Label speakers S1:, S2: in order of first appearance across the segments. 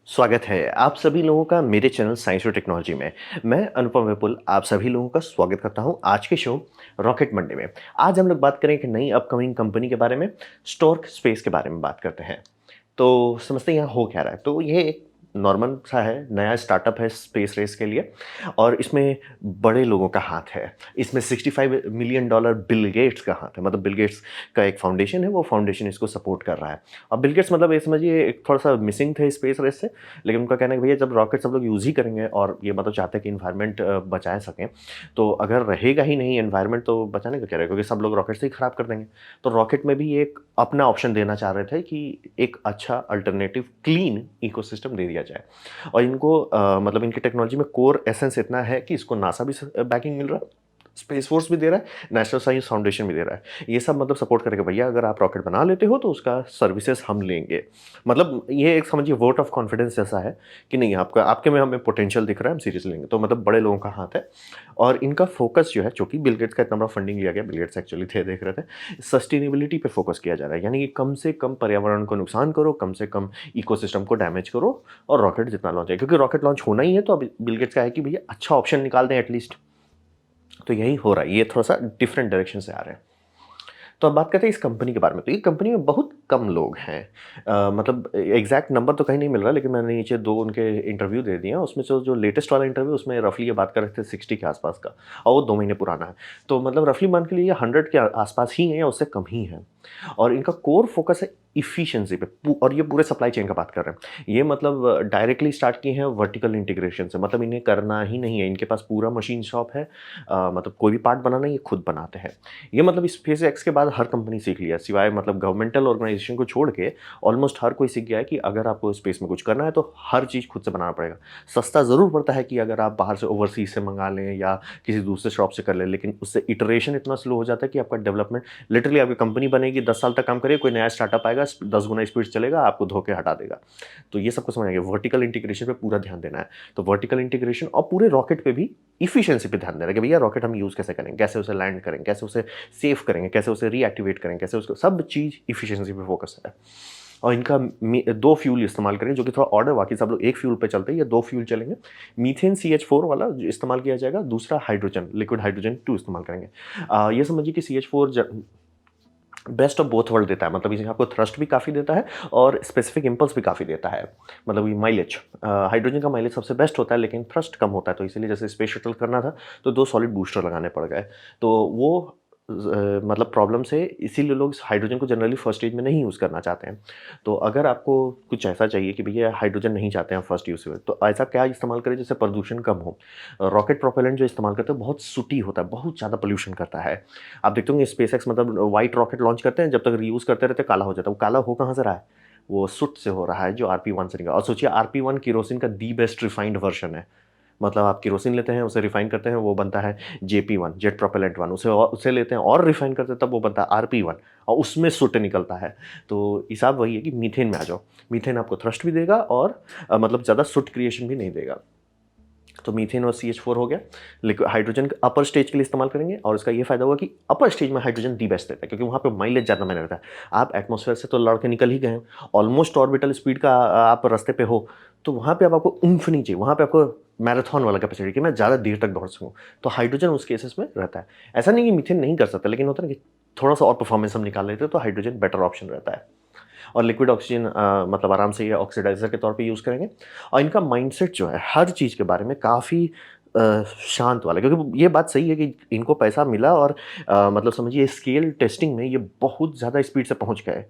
S1: स्वागत है आप सभी लोगों का मेरे चैनल साइंस और टेक्नोलॉजी में। मैं अनुपम विपुल आप सभी लोगों का स्वागत करता हूं आज के शो रॉकेट मंडे में। आज हम लोग बात करें एक नई अपकमिंग कंपनी के बारे में, स्टॉर्क स्पेस के बारे में बात करते हैं। तो समझते हैं यहाँ हो क्या रहा है। तो ये एक नॉर्मल सा है, नया स्टार्टअप है स्पेस रेस के लिए और इसमें बड़े लोगों का हाथ है। इसमें $65 मिलियन बिल गेट्स का हाथ है। मतलब बिल गेट्स का एक फाउंडेशन है, वो फाउंडेशन इसको सपोर्ट कर रहा है। अब बिल गेट्स मतलब ये समझिए एक थोड़ा-सा मिसिंग थे स्पेस रेस से, लेकिन उनका कहना है कि भैया जब रॉकेट सब लोग यूज़ ही करेंगे और ये मतलब चाहते हैं कि एनवायरनमेंट बचा सकें, तो अगर रहेगा ही नहीं एनवायरनमेंट तो बचाने का क्या रहेगा, क्योंकि सब लोग रॉकेट से ही खराब कर देंगे। तो रॉकेट में भी एक अपना ऑप्शन देना चाह रहे थे कि एक अच्छा अल्टरनेटिव क्लीन इकोसिस्टम दे दिया जाए। और इनको मतलब इनकी टेक्नोलॉजी में कोर एसेंस इतना है कि इसको नासा भी बैकिंग मिल रहा है, स्पेस फोर्स भी दे रहा है, नेशनल साइंस फाउंडेशन भी दे रहा है। ये सब मतलब सपोर्ट करेगा, भैया अगर आप रॉकेट बना लेते हो तो उसका सर्विसेज हम लेंगे। मतलब ये एक समझिए वोट ऑफ कॉन्फिडेंस जैसा है कि नहीं, आपका आपके में हमें पोटेंशियल दिख रहा है, हम सीरियस लेंगे। तो मतलब बड़े लोगों का हाथ है। और इनका फोकस जो है, चूंकि बिल गेट्स का इतना बड़ा फंडिंग लिया गया, बिल गेट्स एक्चुअली थे देख रहे थे, सस्टेनेबिलिटी पे फोकस किया जा रहा है। यानी कि कम से कम पर्यावरण को नुकसान करो, कम से कम इकोसिस्टम को डैमेज करो और रॉकेट जितना लॉन्च है, क्योंकि रॉकेट लॉन्च होना ही है। तो अब बिल गेट्स का है कि भैया अच्छा ऑप्शन निकाल दें एटलीस्ट। तो यही हो रहा है, ये थोड़ा सा डिफरेंट डायरेक्शन से आ रहे हैं। तो अब बात करते हैं इस कंपनी के बारे में। तो ये कंपनी में बहुत कम लोग हैं। मतलब एग्जैक्ट नंबर तो कहीं नहीं मिल रहा, लेकिन मैंने नीचे दो उनके इंटरव्यू दे दिए हैं। उसमें जो लेटेस्ट वाला इंटरव्यू, उसमें रफली ये बात कर रहे थे 60 के आसपास का, और वो 2 महीने पुराना है। तो मतलब रफली मान के लिए 100 के आसपास ही है या उससे कम ही है। और इनका कोर फोकस है इफिशिएंसी पे, और ये पूरे सप्लाई चेन का बात कर रहे हैं। ये मतलब डायरेक्टली स्टार्ट किए हैं वर्टिकल इंटीग्रेशन से। मतलब इन्हें करना ही नहीं है, इनके पास पूरा मशीन शॉप है। मतलब कोई भी पार्ट बनाना ये खुद बनाते हैं। ये मतलब स्पेस एक्स के बाद हर कंपनी सीख लिया, सिवाय मतलब गवर्नमेंटल ऑर्गेनाइजेशन को छोड़ के ऑलमोस्ट हर कोई सीख गया है कि अगर आपको स्पेस में कुछ करना है तो हर चीज़ खुद से बनाना पड़ेगा। सस्ता ज़रूर पड़ता है कि अगर आप बाहर से ओवरसीज से मंगा लें या किसी दूसरे शॉप से कर लें, लेकिन उससे इटरेशन इतना स्लो हो जाता है कि आपका डेवलपमेंट, लिटरली आपकी कंपनी बनेगी, 10 साल तक काम करेगी, कोई नया स्टार्टअप आएगा, 10 गुना स्पीड चलेगा, आपको धो के हटा देगा। तो ये सबको समझ आएगा, वर्टिकल इंटीग्रेशन पे पूरा ध्यान देना है। तो वर्टिकल इंटीग्रेशन और पूरे रॉकेट पे भी इफिशिएंसी पे ध्यान देना है कि भैया रॉकेट हम यूज़ कैसे करेंगे, कैसे उसे लैंड करेंगे, कैसे उसे सेव करेंगे, कैसे उसे रीएक्टिवेट करेंगे, कैसे उसको, सब चीज़ इफिशिएंसी पे फोकस है। और इनका दो फ्यूल इस्तेमाल करेंगे, जो कि थोड़ा ऑर्डर, बाकी सब लोग एक फ्यूल पे चलते हैं, ये दो फ्यूल चलेंगे। मीथेन CH4 वाला जो इस्तेमाल किया जाएगा, दूसरा हाइड्रोजन, लिक्विड हाइड्रोजन 2 इस्तेमाल करेंगे। ये समझिए कि CH4 best of both world देता है। मतलब इसमें आपको थ्रस्ट भी काफ़ी देता है और स्पेसिफिक इम्पल्स भी काफ़ी देता है। मतलब ये माइलेज, हाइड्रोजन का माइलेज सबसे बेस्ट होता है, लेकिन थ्रस्ट कम होता है। तो इसीलिए जैसे स्पेस शटल करना था तो 2 सॉलिड बूस्टर लगाने पड़ गए। तो वो मतलब प्रॉब्लम से इसीलिए लोग हाइड्रोजन को जनरली फर्स्ट स्टेज में नहीं यूज़ करना चाहते हैं। तो अगर आपको कुछ ऐसा चाहिए कि भैया हाइड्रोजन नहीं चाहते हैं फर्स्ट यूज़ में, तो ऐसा क्या इस्तेमाल करें जिससे प्रदूषण कम हो। रॉकेट प्रोपेलेंट जो इस्तेमाल करते हैं बहुत सूटी होता है, बहुत ज़्यादा पोल्यूशन करता है। आप देखते होंगे स्पेस एक्स मतलब व्हाइट रॉकेट लॉन्च करते हैं, जब तक रीयूज़ करते रहते हैं काला हो जाता है। वो काला हो कहाँ से रहा है? वो सोot से हो रहा है, जो RP1 से निकला। और सोचिए RP1 केरोसिन का दी बेस्ट रिफाइंड वर्जन है। मतलब आप केरोसिन लेते हैं, उसे रिफाइन करते हैं, वो बनता है JP1, जेट प्रोपेलेंट 1। उसे लेते हैं और रिफाइन करते हैं, तब वो बनता है RP1, और उसमें सोट निकलता है। तो हिसाब वही है कि मीथेन में आ जाओ। मीथेन आपको थ्रस्ट भी देगा और मतलब ज़्यादा सोट क्रिएशन भी नहीं देगा। तो मीथेन और CH4 हो गया। लिक्विड हाइड्रोजन अपर स्टेज के लिए इस्तेमाल करेंगे, और इसका ये फायदा होगा कि अपर स्टेज में हाइड्रोजन दी बेस्ट देता है, क्योंकि वहाँ पे माइलेज ज़्यादा मैंने रहता है। आप एटमॉस्फेयर से तो लड़ के निकल ही गए हैं, ऑलमोस्ट ऑर्बिटल स्पीड का आप रास्ते पे हो, तो वहाँ पे अब आपको ऊम्फ नहीं चाहिए, वहाँ पे आपको मैराथन वाला कैपेसिटी कि मैं ज़्यादा देर तक दौड़ सकूँ। तो हाइड्रोजन उस केसेस में रहता है। ऐसा नहीं कि मीथेन नहीं कर सकता, लेकिन होता है ना कि थोड़ा सा और परफॉर्मेंस हम निकाल लेते हैं, तो हाइड्रोजन बेटर ऑप्शन रहता है। और लिक्विड ऑक्सीजन मतलब आराम से ये ऑक्सीडाइजर के तौर पे यूज़ करेंगे। और इनका माइंडसेट जो है हर चीज़ के बारे में काफ़ी शांत वाला है, क्योंकि ये बात सही है कि इनको पैसा मिला और मतलब समझिए स्केल टेस्टिंग में ये बहुत ज़्यादा स्पीड से पहुँच गए।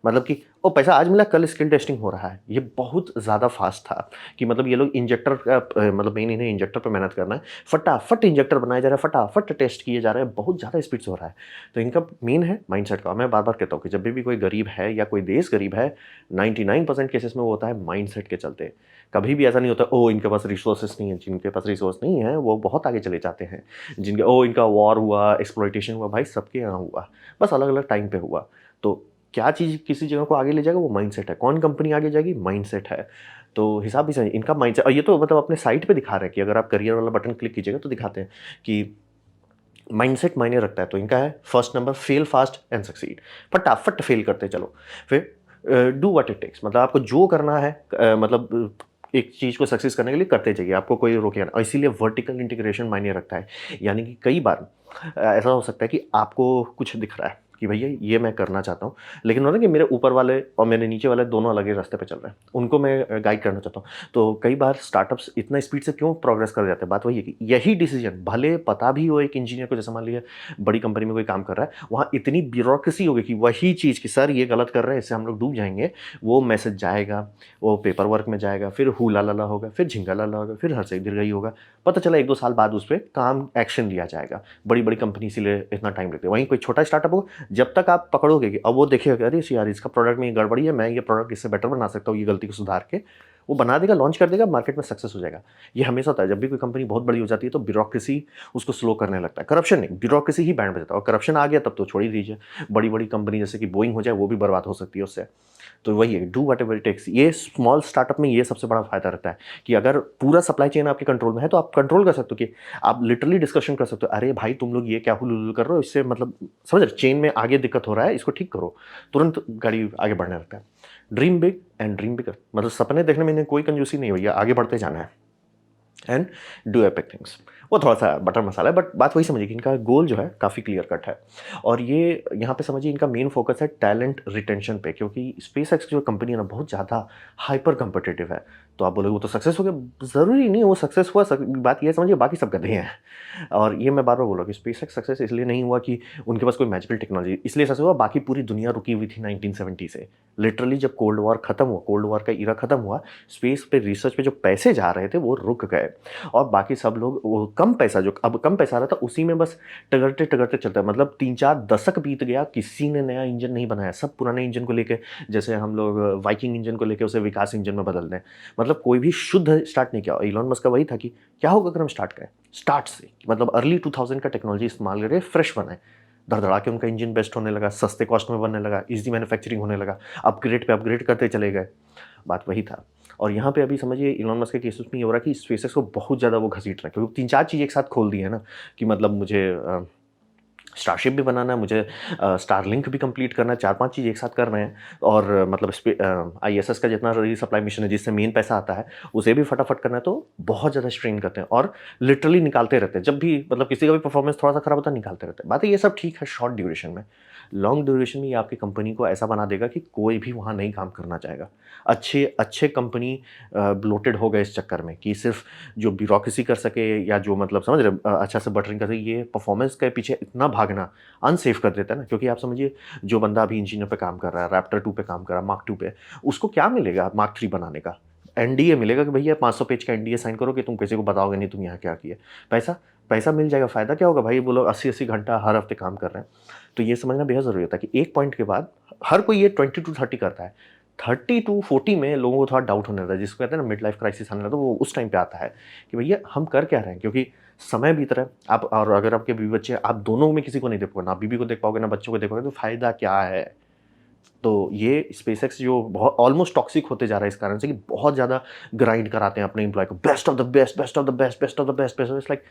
S1: मतलब कि ओ पैसा आज मिला, कल स्किल टेस्टिंग हो रहा है। ये बहुत ज़्यादा फास्ट था कि मतलब ये लोग इंजेक्टर का मतलब मेन इन्हें इंजेक्टर पे मेहनत करना है। फटाफट इंजेक्टर बनाया जा रहा है, फटाफट टेस्ट किए जा रहे हैं, बहुत ज़्यादा स्पीड से हो रहा है। तो इनका मेन है माइंडसेट का। मैं बार-बार कहता हूँ कि जब भी कोई गरीब है या कोई देश गरीब है, 99% केसेस में वो होता है माइंडसेट के चलते। कभी भी ऐसा नहीं होता ओह! इनके पास रिसोर्सेज़ नहीं है। जिनके पास रिसोर्स नहीं है, वो बहुत आगे चले जाते हैं। जिनके ओह! इनका वॉर हुआ, एक्सप्लॉइटेशन हुआ, भाई सबके यहाँ हुआ। बस अलग-अलग टाइम पे हुआ। तो क्या चीज़ किसी जगह को आगे ले जाएगा, वो माइंडसेट है। कौन कंपनी आगे जाएगी, माइंडसेट है। तो हिसाब भी सही, इनका माइंडसेट। और ये तो मतलब अपने साइट पे दिखा रहे हैं कि अगर आप करियर वाला बटन क्लिक कीजिएगा तो दिखाते हैं कि माइंडसेट मायने रखता है। तो इनका है first number, fail fast and succeed. फटाफट फेल करते चलो। फिर डू व्हाट इट टेक्स, मतलब आपको जो करना है मतलब एक चीज़ को सक्सेस करने के लिए करते जाइए, आपको कोई रोकेगा नहीं। और इसीलिए वर्टिकल इंटीग्रेशन मायने रखता है। यानी कि कई बार ऐसा हो सकता है कि आपको कुछ दिख रहा है कि भैया ये मैं करना चाहता हूँ, लेकिन होता है कि मेरे ऊपर वाले और मेरे नीचे वाले दोनों अलग ही रास्ते पे चल रहे हैं, उनको मैं गाइड करना चाहता हूँ। तो कई बार स्टार्टअप्स इतना स्पीड से क्यों प्रोग्रेस कर जाते हैं, बात वही है कि यही डिसीजन भले पता भी हो एक इंजीनियर को, जैसे मान लीजिए बड़ी कंपनी में कोई काम कर रहा है, वहाँ इतनी ब्यूरोक्रेसी हो गई कि वही चीज़ कि सर ये गलत कर रहे हैं, इससे हम लोग डूब जाएंगे, वो मैसेज जाएगा, वो पेपर वर्क में जाएगा, फिर हू ला ला होगा, फिर झिंगा ला होगा, फिर हर से दीर्घई होगा, पता चला 1-2 साल बाद उस पर काम एक्शन लिया जाएगा। बड़ी बड़ी कंपनी इसीलिए इतना टाइम लगता है। वहीं कोई छोटा स्टार्टअप हो, जब तक आप पकड़ोगे कि अब वो देखेगा कि अरे यार इसका प्रोडक्ट में ये गड़बड़ी है, मैं ये प्रोडक्ट इससे बेटर बना सकता हूँ, ये गलती को सुधार के वो बना देगा, लॉन्च कर देगा, मार्केट में सक्सेस हो जाएगा। ये हमेशा होता है जब भी कोई कंपनी बहुत बड़ी हो जाती है तो ब्यूरोक्रेसी उसको स्लो करने लगता है, करप्शन नहीं, ब्यूरोक्रेसी ही बैंड बजाता है। और करप्शन आ गया तब तो छोड़ ही दीजिए, बड़ी बड़ी कंपनी जैसे कि बोइंग हो जाए वो भी बर्बाद हो सकती है उससे। तो वही है, डू व्हाटएवर इट टेक्स। ये स्मॉल स्टार्टअप में ये सबसे बड़ा फायदा रहता है कि अगर पूरा सप्लाई चेन आपके कंट्रोल में है तो आप कंट्रोल कर सकते हो कि आप लिटरली डिस्कशन कर सकते हो, अरे भाई तुम लोग ये क्या हुलूल कर रहे हो, इससे मतलब समझ रहे चेन में आगे दिक्कत हो रहा है, इसको ठीक करो, तुरंत गाड़ी आगे बढ़ने लगता है। ड्रीम बिग एंड ड्रीम बिगर, मतलब सपने देखने में इन्हें कोई कंजूसी नहीं हुई है, आगे बढ़ते जाना है एंड डू एपिक थिंग्स। वो थोड़ा सा बटर मसाला है, बट बात वही समझिए कि इनका गोल जो है काफ़ी क्लियर कट है। और ये यहाँ पे समझिए इनका मेन फोकस है टैलेंट रिटेंशन पे, क्योंकि स्पेस एक्स जो कंपनी है ना बहुत ज़्यादा हाइपर कम्पिटिटिव है। तो आप बोलोगे वो तो सक्सेस हो गया, ज़रूरी नहीं वो सक्सेस हुआ, बात ये समझिए बाकी सब गधे हैं। और ये मैं बार बार बोल रहा हूँ कि स्पेस एक्स सक्सेस इसलिए नहीं हुआ कि उनके पास कोई मैजिकल टेक्नोलॉजी, इसलिए सक्सेस हुआ, बाकी पूरी दुनिया रुकी हुई थी 1970 से। लिटरली जब कोल्ड वॉर खत्म हुआ, कोल्ड वॉर का इरा खत्म हुआ, स्पेस पे रिसर्च पे जो पैसे जा रहे थे वो रुक गए। और बाकी सब लोग वो कम पैसा, जो अब कम पैसा आ रहा था उसी में बस टगरते टगरते चलता है। मतलब 3-4 दशक बीत गया, किसी ने नया इंजन नहीं बनाया, सब पुराने इंजन को लेके, जैसे हम लोग वाइकिंग इंजन को लेके उसे विकास इंजन में बदल दें। मतलब कोई भी शुद्ध स्टार्ट नहीं किया। इलॉन मस्क का वही था कि क्या होगा अगर हम स्टार्ट करें स्टार्ट से, मतलब अर्ली 2000 का टेक्नोलॉजी इस्तेमाल करके फ्रेश बनाए। धड़धड़ा के उनका इंजन बेस्ट होने लगा, सस्ते कॉस्ट में बनने लगा, इजी मैन्युफैक्चरिंग होने लगा, अपग्रेड पे अपग्रेड करते चले गए। बात वही था। और यहाँ पे अभी समझिए इलॉन मस्क के केसेस में ये हो रहा है कि स्पेसएक्स को बहुत ज़्यादा वो घसीट रहा है, क्योंकि 3-4 चीज़ एक साथ खोल दी है ना, कि मतलब मुझे स्टारशिप भी बनाना है, मुझे स्टारलिंक भी कंप्लीट करना है, 4-5 चीज़ एक साथ कर रहे हैं। और मतलब आईएसएस का जितना रीसप्लाई मिशन है जिससे मेन पैसा आता है उसे भी फटाफट करना है, तो बहुत ज़्यादा स्ट्रेन करते हैं और लिटरली निकालते रहते हैं। जब भी मतलब किसी का भी परफॉर्मेंस थोड़ा सा खराब होता है निकालते रहते हैं। बात है ये सब ठीक है शॉर्ट ड्यूरेशन में, लॉन्ग ड्यूरेशन में ये आपकी कंपनी को ऐसा बना देगा कि कोई भी वहाँ नहीं काम करना चाहेगा। अच्छे अच्छे कंपनी ब्लोटेड हो गए इस चक्कर में कि सिर्फ जो ब्यूरोक्रेसी कर सके, या जो मतलब समझ रहे अच्छा से बटरिंग कर सके, ये परफॉर्मेंस के पीछे इतना भागना अनसेफ कर देता है ना। क्योंकि आप समझिए जो बंदा अभी इंजीनियर पे काम कर रहा है, रैप्टर 2 पे काम कर रहा है, मार्क 2 पे, उसको क्या मिलेगा मार्क 3 बनाने का? एनडीए मिलेगा कि भैया 500 पेज का एनडीए साइन करो कि तुम किसी को बताओगे नहीं तुम यहाँ क्या किए। पैसा पैसा मिल जाएगा, फ़ायदा क्या होगा भाई? वो लोग 80-80 घंटा हर हफ्ते काम कर रहे हैं। तो ये समझना बेहद ज़रूरी होता है कि एक पॉइंट के बाद हर कोई ये 20 टू 30 करता है। 30 टू 40 में लोगों को थोड़ा डाउट होने लगता है, जिसको कहते हैं ना मिड लाइफ क्राइसिस आने लगता है, वो उस टाइम पे आता है कि भैया हम कर क्या रहे हैं? क्योंकि समय बीत रहा है। आप और अगर आपके बीवी बच्चे हैं, आप दोनों में किसी को नहीं देख पाओगे, ना बीवी को देख पाओगे, ना बच्चों को देख पाओगे, तो फ़ायदा क्या है? तो ये स्पेसएक्स जो बहुत ऑलमोस्ट टॉक्सिक होते जा रहा है इस कारण से कि बहुत ज़्यादा ग्राइंड कराते हैं अपने एम्प्लॉय को, best of the best, best of the best, best of the best, best. It's like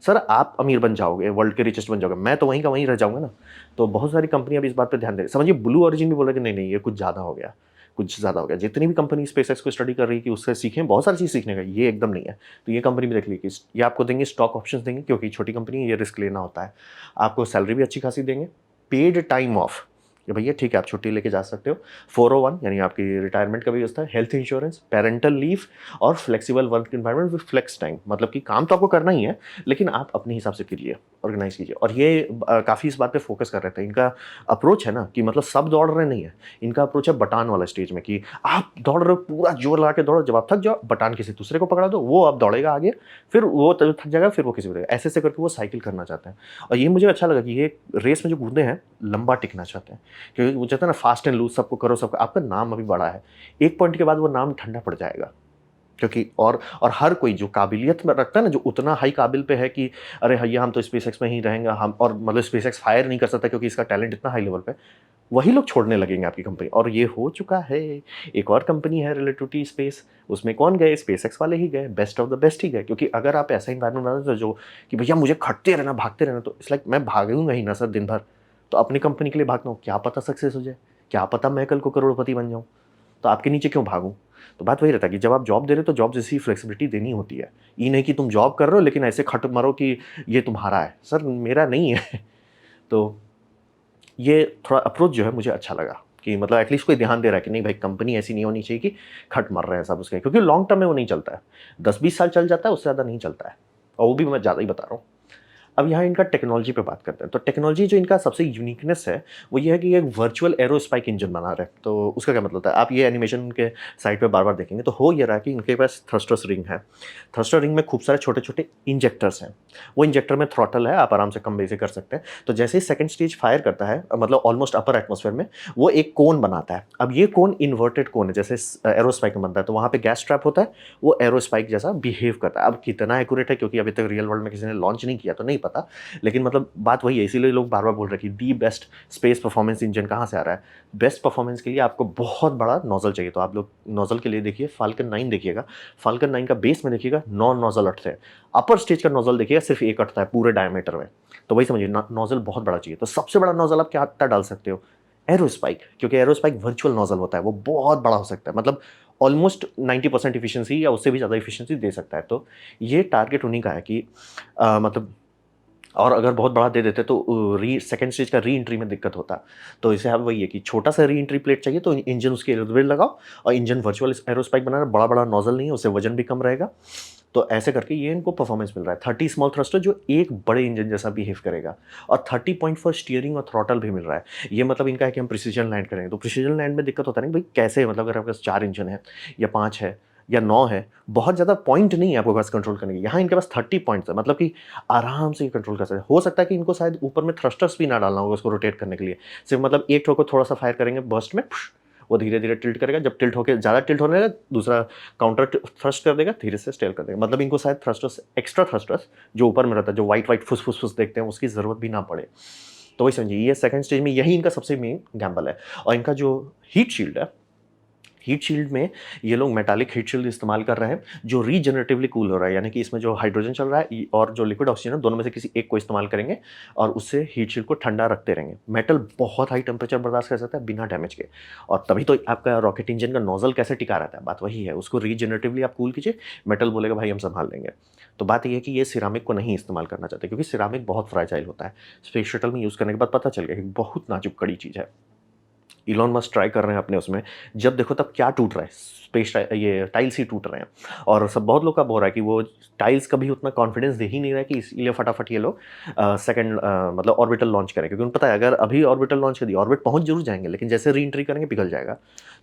S1: sir आप अमीर बन जाओगे, वर्ल्ड के रिचेस्ट बन जाओगे, मैं तो वहीं का वहीं रह जाऊँगा ना। तो बहुत सारी कंपनियाँ अब इस बात पे ध्यान दे रही हैं। समझिए ब्लू ओरिजिन भी बोला कि नहीं, नहीं ये कुछ ज़्यादा हो गया, कुछ ज़्यादा हो गया। जितनी भी कंपनी स्पेसएक्स को स्टडी कर रही है कि उससे सीखें, बहुत सारी चीज़ सीखने का, ये एकदम नहीं है। तो ये कंपनी भी देख ली कि ये आपको देंगे स्टॉक ऑप्शंस देंगे, क्योंकि छोटी कंपनी है, ये रिस्क लेना होता है। आपको सैलरी भी अच्छी खासी देंगे, पेड टाइम ऑफ कि भैया ठीक है आप छुट्टी लेके जा सकते हो, 401 यानी आपकी रिटायरमेंट का भी व्यवस्था है, हेल्थ इंश्योरेंस, पेरेंटल लीव और flexible work environment with flex time. मतलब कि काम तो आपको करना ही है, लेकिन आप अपने हिसाब से कीजिए, ऑर्गेनाइज कीजिए। और ये काफ़ी इस बात पे फोकस कर रहे थे। इनका अप्रोच है ना कि मतलब सब दौड़ रहे नहीं है, इनका अप्रोच है बटान वाला स्टेज में, कि आप दौड़ रहे हो, पूरा जोर लगा के दौड़ो, जब आप थक जाओ बटान किसी दूसरे को पकड़ा दो, वो अब दौड़ेगा आगे, फिर वो थक जाएगा, फिर वो किसी को देगा, ऐसे ऐसे करके वो साइकिल करना चाहते हैं। और ये मुझे अच्छा लगा कि ये रेस में जो कूदे हैं लंबा टिकना चाहते हैं, क्योंकि वो चाहते हैं ना फास्ट एंड लूज, सबको करो, सबको, आपका नाम अभी बड़ा है, एक पॉइंट के बाद वो नाम ठंडा पड़ जाएगा। क्योंकि और हर कोई जो काबिलियत में रखता है ना, जो उतना हाई काबिल पे है कि अरे भैया हम तो स्पेसएक्स में ही रहेंगे, हम और मतलब स्पेसएक्स फायर नहीं कर सकता क्योंकि इसका टैलेंट इतना हाई लेवल पे, वही लोग छोड़ने लगेंगे आपकी कंपनी। और ये हो चुका है। एक और कंपनी है रिलेटिविटी स्पेस, उसमें कौन गए? स्पेसएक्स वाले ही गए, बेस्ट ऑफ द बेस्ट ही गए। क्योंकि अगर आप ऐसा इन्वायरमेंट बना दो जो कि भैया मुझे खटते रहना, भागते रहना, तो इट्स लाइक मैं भागूंगा ही ना सर दिन भर, तो अपनी कंपनी के लिए भागता हूँ, क्या पता सक्सेस हो जाए। क्या पता मैं कल को करोड़पति बन जाऊँ, तो आपके नीचे क्यों भागूँ? तो बात वही रहता है कि जब आप जॉब दे रहे हो तो जॉब जैसी फ्लेक्सिबिलिटी देनी होती है। ये नहीं कि तुम जॉब कर रहे हो लेकिन ऐसे खट मारो कि ये तुम्हारा है। सर मेरा नहीं है। तो ये थोड़ा अप्रोच जो है मुझे अच्छा लगा कि मतलब एटलीस्ट कोई ध्यान दे रहा है कि नहीं भाई कंपनी ऐसी नहीं होनी चाहिए कि खट मर रहे हैं सब उसके, क्योंकि लॉन्ग टर्म में वो नहीं चलता है। 10-20 साल चल जाता है, उससे ज़्यादा नहीं चलता है, और वो भी मैं ज़्यादा ही बता रहा हूँ। अब यहाँ इनका टेक्नोलॉजी पे बात करते हैं। तो टेक्नोलॉजी जो इनका सबसे यूनिकनेस है, वो ये है कि ये एक वर्चुअल एरोस्पाइक इंजन बना रहे हैं। तो उसका क्या मतलब होता है, आप ये एनिमेशन के साइड पे बार-बार देखेंगे तो हो ये रहा है कि इनके पास थ्रस्टर्स रिंग है। थ्रस्टर रिंग में खूब सारे छोटे-छोटे इंजेक्टर्स हैं। वो इंजेक्टर में थ्रॉटल है, आप आराम से कम बेसे कर सकते हैं। तो जैसे ही सेकंड स्टेज फायर करता है, मतलब ऑलमोस्ट अपर एटमॉस्फेयर में, वो एक कोन बनाता है। अब ये कोन इन्वर्टेड कोन है, जैसे एरोस्पाइक में बनता है, तो वहाँ पे गैस ट्रैप होता है, वो एरोस्पाइक जैसा बिहेव करता है। अब कितना एक्यूरेट है क्योंकि अभी तक रियल वर्ल्ड में किसी ने लॉन्च नहीं किया तो नहीं पता, लेकिन मतलब बात वही है, इसीलिए लोग बार-बार बोल रहे हैं कि the best space performance engine कहाँ से आ रहा है? बेस्ट परफॉर्मेंस के लिए आपको बहुत बड़ा नोज़ल चाहिए, तो आप लोग नोज़ल के लिए देखिए फाल्कन 9 देखिएगा, फाल्कन 9 का बेस में देखिएगा 9 नोज़ल अटते हैं। अपर स्टेज का नोज़ल देखिएगा सिर्फ 1 अटता है पूरे डायमीटर में, तो वही समझिए नोज़ल बहुत बड़ा चाहिए। तो सबसे बड़ा नोज़ल आप क्या कितना डाल सकते हो? एरोस्पाइक, क्योंकि एरोस्पाइक वर्चुअल नोज़ल होता है, वो बहुत बड़ा हो सकता है, मतलब ऑलमोस्ट 90% एफिशिएंसी या उससे भी ज़्यादा एफिशिएंसी दे सकता है। तो ये टारगेट उन्हीं का है कि मतलब, और अगर बहुत बड़ा दे देते तो री सेकंड स्टेज का री-एंट्री में दिक्कत होता। तो इसे अब वही है कि छोटा-सा री-एंट्री प्लेट चाहिए तो इंजन उसके इर्द-गिर्द लगाओ, और इंजन वर्चुअल एरोस्पाइक बना रहा है, बड़ा-बड़ा नोज़ल नहीं है, उससे वजन भी कम रहेगा। तो ऐसे करके ये इनको परफॉर्मेंस मिल रहा है। 30 स्मॉल थ्रस्टर जो एक बड़े इंजन जैसा बिहेव करेगा, और 30 पॉइंट फॉर स्टीयरिंग और थ्रॉटल भी मिल रहा है। ये मतलब इनका है कि हम प्रिसिजन लैंड करेंगे, तो प्रिसिजन लैंड में दिक्कत होता है ना कि भाई कैसे, मतलब अगर आपके पास 4 इंजन है या 5 है या 9 है, बहुत ज़्यादा पॉइंट नहीं है आपके पास कंट्रोल करने की। यहाँ इनके पास 30 पॉइंट्स है, मतलब कि आराम से ये कंट्रोल कर सकते हैं। हो सकता है कि इनको शायद ऊपर में थ्रस्टर्स भी ना डालना होगा उसको रोटेट करने के लिए। सिर्फ मतलब एक ठोको थोड़ा-सा फायर करेंगे बर्स्ट में, वो धीरे-धीरे टिल्ट करेगा, जब टिल्ट होके ज़्यादा टिल्ट होने लगा, दूसरा काउंटर थ्रस्ट कर देगा, धीरे से स्टेल कर देगा। मतलब इनको शायद थ्रस्टर्स, एक्स्ट्रा थ्रस्टर्स जो ऊपर में रहता है, जो व्हाइट-व्हाइट फुस-फुस-फुस देखते हैं, उसकी ज़रूरत भी ना पड़े। तो वही समझिए ये सेकंड स्टेज में यही इनका सबसे मेन गैम्बल है। और इनका जो हीट शील्ड है, हीट शील्ड में ये लोग मेटालिक हीट शील्ड इस्तेमाल कर रहे हैं, जो रीजनरेटिवली कूल हो रहा है, यानी कि इसमें जो हाइड्रोजन चल रहा है और जो लिक्विड ऑक्सीजन है, दोनों में से किसी एक को इस्तेमाल करेंगे और उससे हीट शील्ड को ठंडा रखते रहेंगे। मेटल बहुत हाई टेम्परेचर बर्दाश्त कर सकता है बिना डैमेज के, और तभी तो आपका रॉकेट इंजन का नोजल कैसे टिका रहता है, बात वही है। उसको रीजनरेटिवली आप कूल कीजिए, मेटल बोलेगा भाई हम संभाल लेंगे। तो बात ये है कि ये सिरामिक को नहीं इस्तेमाल करना चाहते, क्योंकि सिरामिक बहुत फ्राइजाइल होता है। स्पेस शटल में यूज़ करने के बाद पता चल गया कि बहुत नाजुक कड़ी चीज़ है। इलॉन मस्क ट्राई कर रहे हैं अपने उसमें, जब देखो तब क्या टूट रहा है, स्पेस ये टाइल्स ही टूट रहे हैं। और सब बहुत लोग का हो रहा है कि वो टाइल्स कभी उतना कॉन्फिडेंस दे ही नहीं रहा है, कि इसलिए फटाफट ये लोग सेकंड मतलब ऑर्बिटल लॉन्च करें, क्योंकि उनको पता है अगर अभी ऑर्बिटल लॉन्च कर दिया, ऑर्बिट पहुंच जरूर जाएंगे लेकिन जैसे री एंट्री करेंगे पिघल जाएगा।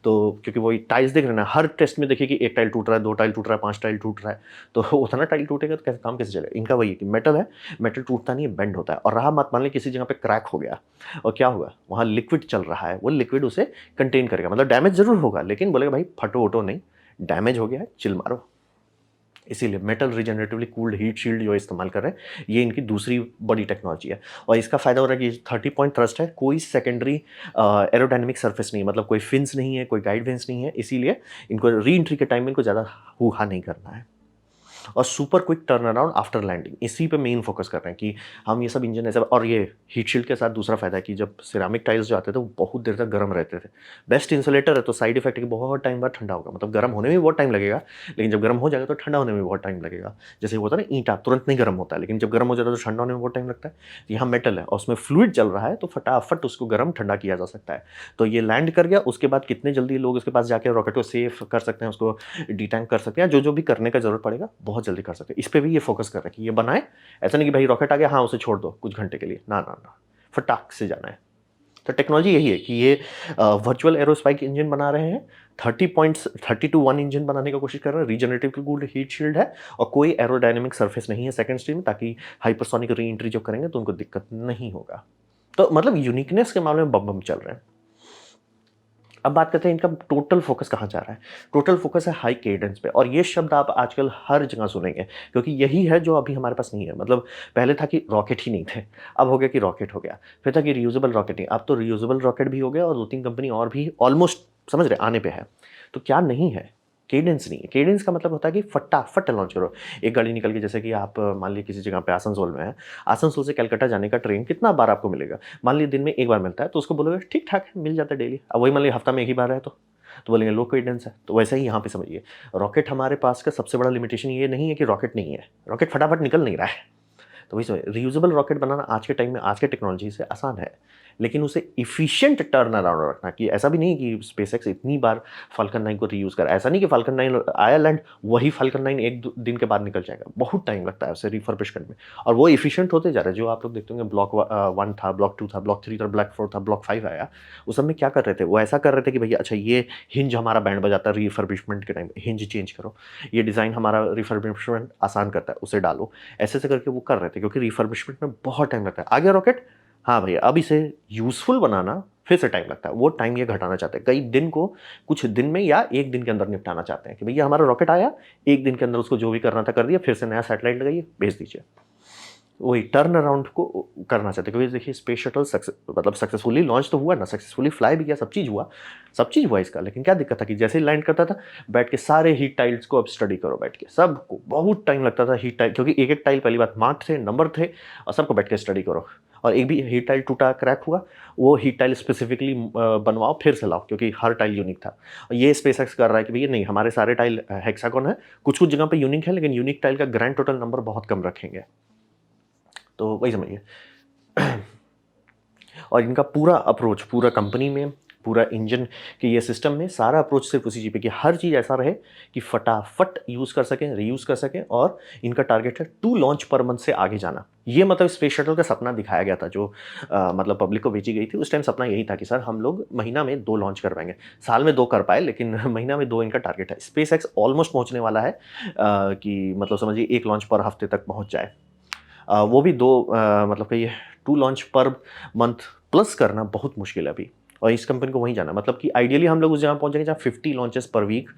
S1: तो क्योंकि वो टाइल्स देख रहे हैं ना, हर टेस्ट में देखिए कि एक टाइल टूट रहा है, 2 टाइल टूट रहा है, 5 टाइल टूट रहा है, तो उतना टाइल टूटेगा तो कैसे काम कैसे चलेगा। इनका वही है कि मेटल है, मेटल टूटता नहीं है, बेंड होता है। और रहा मत मान लें किसी जगह पे क्रैक हो गया, और क्या होगा, वहाँ लिक्विड चल रहा है, वो लिक्विड उसे कंटेन करेगा, मतलब डैमेज ज़रूर होगा लेकिन बोलेगा भाई फटो-वटो नहीं, डैमेज हो गया है, चिल मारो। इसीलिए मेटल रिजेनरेटिवली कूल्ड हीट शील्ड जो इस्तेमाल कर रहे हैं, ये इनकी दूसरी बड़ी टेक्नोलॉजी है। और इसका फ़ायदा हो रहा है कि 30 पॉइंट थ्रस्ट है, कोई सेकेंडरी एरोडायनामिक सरफेस नहीं है, मतलब कोई फिन्स नहीं है, कोई गाइड वेंस नहीं है, इसीलिए इनको री एंट्री के टाइम में इनको ज़्यादा हू-हा नहीं करना है। और super quick turnaround after landing, इसी पे मेन फोकस कर रहे हैं कि हम ये सब इंजन ऐसा। और ये हीट शील्ड के साथ दूसरा फायदा है कि जब सिरामिक टाइल्स जो आते थे वो बहुत देर तक गर्म रहते थे। बेस्ट इंसुलेटर है, तो साइड इफेक्ट है कि बहुत टाइम बाद ठंडा होगा, मतलब गर्म होने में भी बहुत टाइम लगेगा, लेकिन जब गर्म हो जाएगा तो ठंडा होने में भी बहुत टाइम लगेगा। जैसे होता है ना ईंटा तुरंत नहीं गर्म होता है, लेकिन जब गर्म हो जाता है तो ठंडा होने में बहुत टाइम लगता है। तो यहाँ मेटल है और उसमें फ्लूइड चल रहा है, तो फटाफट उसको गर्म ठंडा किया जा सकता है। तो ये लैंड कर गया, उसके बाद कितने जल्दी लोग उसके पास जाके रॉकेट को सेफ कर सकते हैं, उसको डिटैंक कर सकते हैं, जो जो भी करने का जरूरत पड़ेगा बहुत जल्दी कर सकते हैं। इस पे भी ये फोकस कर रहे हैं कि ये बनाए, ऐसा नहीं कि भाई रॉकेट आ गया हाँ उसे छोड़ दो कुछ घंटे के लिए, ना ना ना, फटाक से जाना है। तो टेक्नोलॉजी यही है कि ये वर्चुअल एरोस्पाइक इंजन बना रहे हैं, 30 टू 1 इंजन बनाने की कोशिश कर रहे हैं, रीजनरेटिव कूल्ड हीट शील्ड है, और कोई एरोडायनेमिक सरफेस नहीं है सेकंड स्टेज में, ताकि हाइपरसोनिक री एंट्री जब करेंगे तो उनको दिक्कत नहीं होगा। तो मतलब यूनिकनेस के मामले में बम बम चल रहे हैं। अब बात करते हैं इनका टोटल फोकस कहाँ जा रहा है। टोटल फोकस है हाई केडेंस पे, और ये शब्द आप आजकल हर जगह सुनेंगे, क्योंकि यही है जो अभी हमारे पास नहीं है। मतलब पहले था कि रॉकेट ही नहीं थे, अब हो गया कि रॉकेट हो गया, फिर था कि रियूजेबल रॉकेट नहीं, अब तो रियूजेबल रॉकेट भी हो गया, और 2-3 कंपनी और भी ऑलमोस्ट समझ रहे आने पे है। तो क्या नहीं है, केडेंस नहीं है। केडेंस का मतलब होता है कि फटाफट लॉन्च करो। एक गाड़ी निकल के, जैसे कि आप मान लीजिए किसी जगह पे आसनसोल में है, आसनसोल से कलकत्ता जाने का ट्रेन कितना बार आपको मिलेगा? मान लीजिए दिन में 1 बार मिलता है, तो उसको बोलोगे ठीक-ठाक है, मिल जाता है डेली। अब वही मान लीजिए हफ्ता में 1 ही बार है तो बोलेंगे लो केडेंस है। तो वैसे ही यहाँ पे समझिए, रॉकेट हमारे पास का सबसे बड़ा लिमिटेशन ये नहीं है कि रॉकेट नहीं है, रॉकेट फटाफट निकल नहीं रहा है। तो वही समझिए, रीयूजेबल रॉकेट बनाना आज के टाइम में, आज के टेक्नोलॉजी से आसान है, लेकिन उसे एफिशिएंट टर्न अराउंड रखना, कि ऐसा भी नहीं कि स्पेसएक्स इतनी बार फाल्कन 9 को रीयूज़ करा। ऐसा नहीं कि फाल्कन 9 आया लैंड, वही फाल्कन 9 1 दो दिन के बाद निकल जाएगा। बहुत टाइम लगता है उसे रिफर्बिश करने में, और वो एफिशिएंट होते जा रहा है। जो आप लोग देखते होंगे, ब्लॉक 1 था, ब्लॉक 2 था, ब्लॉक 3 था, ब्लॉक 4 था, ब्लॉक 5 आया। उस सब में क्या कर रहे थे? वो ऐसा कर रहे थे कि भैया अच्छा ये हिंज हमारा बैंड बजाता है रिफर्बिशमेंट के टाइम, हिंज चेंज करो। ये डिज़ाइन हमारा रिफर्बिशमेंट आसान करता है, उसे डालो। ऐसे-ऐसे करके वो कर रहे थे, क्योंकि रिफर्बिशमेंट में बहुत टाइम लगता है। आ गया रॉकेट, हाँ भैया, अब इसे यूज़फुल बनाना फिर से टाइम लगता है। वो टाइम ये घटाना चाहते हैं। कई दिन को कुछ दिन में या 1 दिन के अंदर निपटाना चाहते हैं, कि भैया हमारा रॉकेट आया, 1 दिन के अंदर उसको जो भी करना था कर दिया, फिर से नया सैटेलाइट लगाइए, भेज दीजिए। वही टर्न अराउंड को करना चाहते हैं, क्योंकि देखिए स्पेस शटल मतलब सक्सेसफुली लॉन्च तो हुआ ना, सक्सेसफुली फ्लाई भी किया, सब चीज़ हुआ इसका। लेकिन क्या दिक्कत था कि जैसे ही लैंड करता था, बैठ के सारे हीट टाइल्स को अब स्टडी करो बैठ के, सबको बहुत टाइम लगता था हीट टाइल, क्योंकि एक-एक टाइल पहली बात मार्क थे, नंबर थे, और सबको बैठ के स्टडी करो। और एक भी हीट टाइल टूटा, क्रैक हुआ, वो हीट टाइल स्पेसिफिकली बनवाओ, फिर से लाओ, क्योंकि हर टाइल यूनिक था। और ये स्पेसएक्स कर रहा है कि भैया नहीं, हमारे सारे टाइल हेक्सागोन है, कुछ-कुछ जगह पे यूनिक है, लेकिन यूनिक टाइल का ग्रैंड टोटल नंबर बहुत कम रखेंगे। तो वही समझिए। और इनका पूरा अप्रोच, पूरा कंपनी में, पूरा इंजन के ये सिस्टम में सारा अप्रोच सिर्फ उसी चीज़ पे, कि हर चीज़ ऐसा रहे कि फटाफट यूज़ कर सकें, रीयूज़ कर सकें। और इनका टारगेट है 2 लॉन्च पर मंथ से आगे जाना। ये मतलब स्पेस शटल का सपना दिखाया गया था, जो मतलब पब्लिक को भेजी गई थी। उस टाइम सपना यही था कि सर हम लोग महीना में 2 लॉन्च कर पाएंगे। साल में 2 कर पाए, लेकिन महीना में 2 इनका टारगेट है। स्पेस एक्स ऑलमोस्ट पहुंचने वाला है, कि मतलब समझिए 1 लॉन्च पर हफ्ते तक पहुंच जाए। वो भी 2 मतलब कहिए 2 लॉन्च पर मंथ प्लस करना बहुत मुश्किल है अभी। और इस कंपनी को वहीं जाना, मतलब कि आइडियली हम लोग उस जगह पहुंचेंगे जहाँ 50 लॉन्चेस पर वीक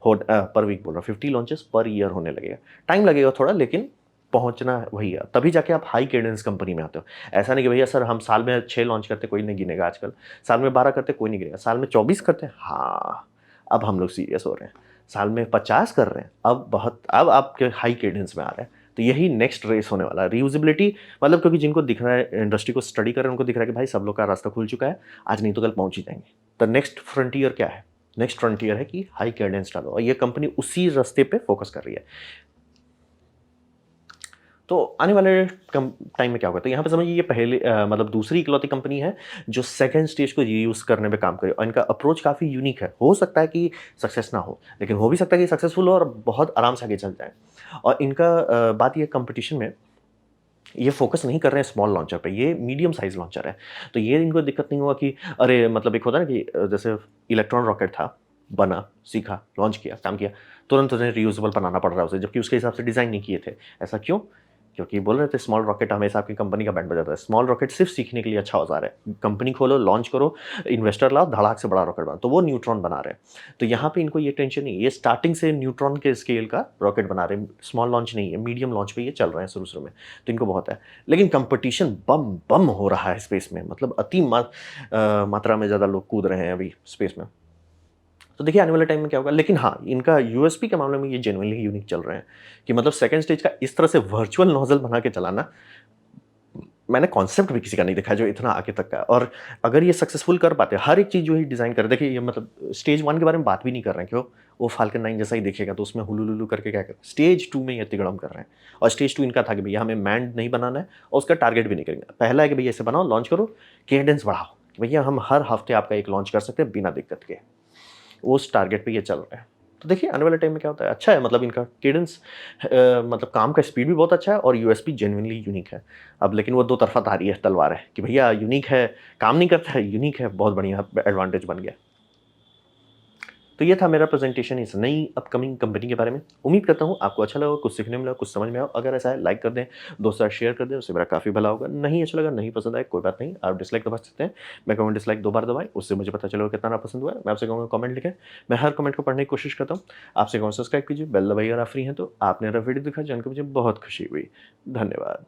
S1: पर वीक बोल रहा हूँ, 50 लॉन्चेस पर ईयर होने लगेगा। टाइम लगेगा थोड़ा, लेकिन पहुंचना वही है। तभी जाके आप हाई केडेंस कंपनी में आते हो। ऐसा नहीं कि भैया सर हम साल में 6 लॉन्च करते, कोई नहीं गिनेगा आजकल। साल में 12 करते, कोई नहीं गिनेगा। साल में 24 करते हैं, हाँ, अब हम लोग सीरियस हो रहे हैं। साल में 50 कर रहे हैं, अब आपके हाई केडेंस में आ रहे हैं। तो यही नेक्स्ट रेस होने वाला है, रीयूजेबिलिटी। मतलब क्योंकि जिनको दिख रहा है, इंडस्ट्री को स्टडी कर रहे हैं, उनको दिख रहा है कि भाई सब लोग का रास्ता खुल चुका है, आज नहीं तो कल पहुंच ही जाएंगे। तो नेक्स्ट फ्रंटियर क्या है? नेक्स्ट फ्रंटियर है कि हाई कैडेंस डालो, और ये कंपनी उसी रास्ते पे फोकस कर रही है। तो आने वाले टाइम में क्या होगा? तो यहाँ पे समझिए, ये पहले मतलब दूसरी इकलौती कंपनी है जो सेकंड स्टेज को रीयूज़ करने पे काम करे, और इनका अप्रोच काफ़ी यूनिक है। हो सकता है कि सक्सेस ना हो, लेकिन हो भी सकता है कि सक्सेसफुल हो और बहुत आराम से आगे चल जाए। और इनका बात ये कंपटीशन में ये फोकस नहीं कर रहे हैं स्मॉल लॉन्चर पे, ये मीडियम साइज़ लॉन्चर है। तो ये इनको दिक्कत नहीं हुआ कि अरे मतलब एक होता है ना कि जैसे इलेक्ट्रॉन रॉकेट था, बना, सीखा, लॉन्च किया, काम किया, तुरंत उन्हें रीयूजेबल बनाना पड़ रहा है उसे, जबकि उसके हिसाब से डिज़ाइन नहीं किए थे। ऐसा क्यों? क्योंकि बोल रहे थे स्मॉल रॉकेट हमेशा आपकी कंपनी का बैंड बजाता है। स्मॉल रॉकेट सिर्फ सीखने के लिए अच्छा औज़ार है। कंपनी खोलो, लॉन्च करो, इन्वेस्टर लाओ, धड़ाक से बड़ा रॉकेट बनाओ। तो वो न्यूट्रॉन बना रहे हैं। तो यहाँ पे इनको ये टेंशन नहीं है, ये स्टार्टिंग से न्यूट्रॉन के स्केल का रॉकेट बना रहे हैं। स्मॉल लॉन्च नहीं है, मीडियम लॉन्च पे ये चल रहे हैं शुरू-शुरू में। तो इनको बहुत है। लेकिन कंपटीशन बम बम हो रहा है स्पेस में, मतलब मात्रा में ज़्यादा लोग कूद रहे हैं अभी स्पेस में। तो देखिए आने वाले टाइम में क्या होगा। लेकिन हाँ, इनका यूएसपी के मामले में ये जेन्युइनली यूनिक चल रहे हैं, कि मतलब सेकंड स्टेज का इस तरह से वर्चुअल नोजल बना के चलाना, मैंने कॉन्सेप्ट भी किसी का नहीं देखा जो इतना आगे तक का है। और अगर ये सक्सेसफुल कर पाते हैं, हर एक चीज़ जो ही डिज़ाइन कर, देखिए ये मतलब स्टेज 1 के बारे में बात भी नहीं कर रहे हैं, क्यों? वो फाल्कन 9 जैसा ही दिखेगा, तो उसमें हुलुलुलु करके क्या करें? स्टेज 2 में ये तिगड़म कर रहे हैं। और स्टेज 2 इनका था कि भैया हमें मैन्ड नहीं बनाना है, और उसका टारगेट भी नहीं करेंगे। पहला है कि भैया इसे बनाओ, लॉन्च करो, केडेंस बढ़ाओ, कि भैया हम हर हफ्ते आपका एक लॉन्च कर सकते हैं बिना दिक्कत के। उस टारगेट पे ये चल रहा है। तो देखिए आने वाले टाइम में क्या होता है। अच्छा है, मतलब इनका केडेंस मतलब काम का स्पीड भी बहुत अच्छा है, और यूएसपी जेन्युइनली यूनिक है। अब लेकिन वो दो तरफ़ा धारी है, तलवार है, कि भैया यूनिक है, काम नहीं करता है, यूनिक है, बहुत बढ़िया एडवांटेज बन गया। तो ये था मेरा प्रेजेंटेशन इस नई अपकमिंग कंपनी के बारे में। उम्मीद करता हूँ आपको अच्छा लगा, कुछ सीखने मिला, कुछ समझ में आया। अगर ऐसा है लाइक कर दें, दोस्तों के साथ शेयर कर दें, उससे मेरा काफ़ी भला होगा। नहीं अच्छा लगा, नहीं पसंद आया, कोई बात नहीं, आप डिसलाइक दबा सकते हैं। मैं कहूँगा डिसलाइक 2 बार दबाएँ, उससे मुझे पता चलेगा कितना नापसंद हुआ है। मैं आपसे कहूँगा कमेंट लिखें, मैं हर कमेंट को पढ़ने की कोशिश करता हूँ। आपसे कहूँगा सब्सक्राइब कीजिए, बेल दबाइए अगर आप फ्री हैं तो। आपने अगर वीडियो देखा जान के मुझे बहुत खुशी हुई। धन्यवाद।